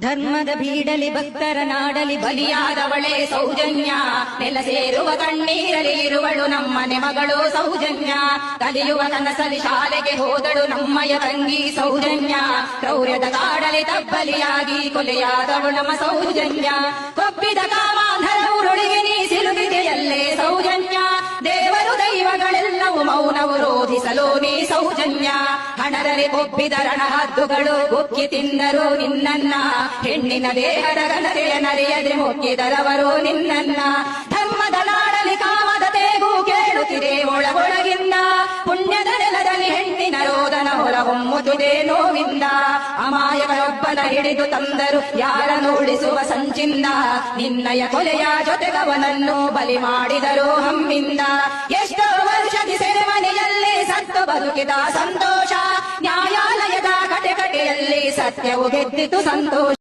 ಧರ್ಮದ ಬೀಡಲಿ ಭಕ್ತರ ನಾಡಲಿ ಬಲಿಯಾದವಳೇ ಸೌಜನ್ಯ, ನೆಲ ಸೇರುವ ಕಣ್ಣೀರಲಿ ಇರುವಳು ನಮ್ಮನೆ ಮಗಳು ಸೌಜನ್ಯ. ಕಲಿಯುವ ಕನಸಲಿ ಶಾಲೆಗೆ ಹೋದಳು ನಮ್ಮಯ ತಂಗಿ ಸೌಜನ್ಯ. ಕ್ರೌರ್ಯದ ಕಾಡಲಿ ತಬ್ಬಲಿಯಾಗಿ ಕೊಲೆಯಾದಳು ನಮ್ಮ ಸೌಜನ್ಯ. ಕೊಪ್ಪಿದ ಕಾಮಾಂಧರ ಉರುಳಿಗೆ ನೀ ಸಿಲುಕಿದೆಯಲ್ಲೇ ಸೌಜನ್ಯ. ದೇವರು ದೈವಗಳೆಲ್ಲವೂ ಮೌನವು ರೋಧಿಸಲು ನೀ ಸೌಜನ್ಯ. ಹಣದಲ್ಲಿ ಕೊಪ್ಪಿದ ರಣಹದ್ದುಗಳು ಉಕ್ಕಿ ತಿಂದರು ನಿನ್ನನ್ನ. ಹೆಣ್ಣಿನ ದೇಹದ ಘನತೆಯ ನರಿಯದೆ ಮುಕ್ಕಿದರವರು ನಿನ್ನನ್ನ. ಧರ್ಮದ ನಾಡಲಿ ಕಾಮದ ತೇಗು ಕೇಳುತ್ತಿದೆ ಒಳಗೊಳಗಿಂದ. ಪುಣ್ಯದ ನೆಲದಲ್ಲಿ ಹೆಣ್ಣಿನ ರೋದನ ಹೊರಹೊಮ್ಮುತ್ತಿದೆ ನೋವಿಂದ. ಅಮಾಯಗಳೊಬ್ಬನ ಹಿಡಿದು ತಂದರು ಯಾರನ್ನು ಉಳಿಸುವ ಸಂಚಿಂದ. ನಿನ್ನಯ ಕೊಲೆಯ ಜೊತೆಗವನನ್ನು ಬಲಿ ಮಾಡಿದರು ಹಮ್ಮಿಂದ. ಎಷ್ಟೋ ವರ್ಷದಿ ಸೆರೆಮನೆಯಲ್ಲಿ ಸತ್ತು ಬದುಕಿದ ಸಂತೋಷ. ನ್ಯಾಯಾಲಯದ ಕಟೆಕಟೆಯಲ್ಲಿ ಸತ್ಯವು ಗೆದ್ದಿತು ಸಂತೋಷ.